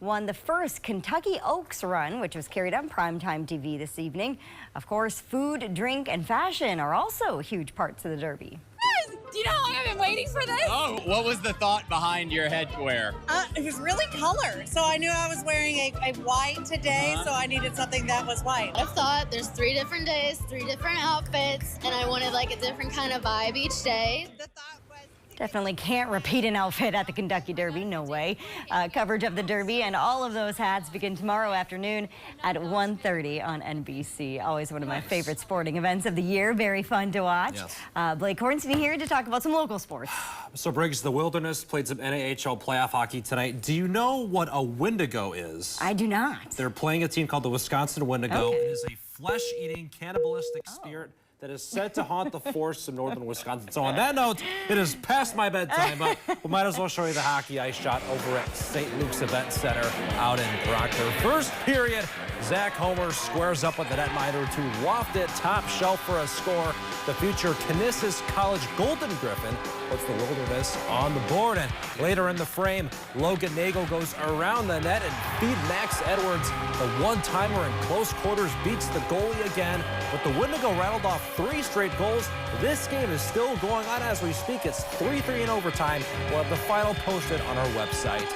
won the first Kentucky Oaks run, which was carried on primetime TV this evening. Of course, food, drink, and fashion are also huge parts of the Derby. Do you know how long I've been waiting for this? Oh, what was the thought behind your headwear? It was really colored, so I knew I was wearing a white today, so I needed something that was white. I've thought there's 3 different days, 3 different outfits, and I wanted like a different kind of vibe each day. The thought was Definitely can't repeat an outfit at the Kentucky Derby, no way. Coverage of the Derby and all of those hats begin tomorrow afternoon at 1:30 on NBC. Always one of my favorite sporting events of the year. Very fun to watch. Yes. Blake Hornsby here to talk about some local sports. So Briggs, the Wilderness played some NAHL playoff hockey tonight. Do you know what a Windigo is? I do not. They're playing a team called the Wisconsin Windigo. It is a flesh-eating, cannibalistic spirit that is said to haunt the forests of northern Wisconsin. So on that note, it is past my bedtime, but we might as well show you the hockey ice shot over at St. Luke's Event Center out in Proctor. First period, Zach Homer squares up with the netminder to waft it top shelf for a score. The future Canisius College Golden Griffin puts the Wilderness on the board. And later in the frame, Logan Nagel goes around the net and feed Max Edwards. The one-timer in close quarters beats the goalie again. But the Windigo rattled off 3 straight goals. This game is still going on as we speak. It's 3-3 in overtime. We'll have the final posted on our website.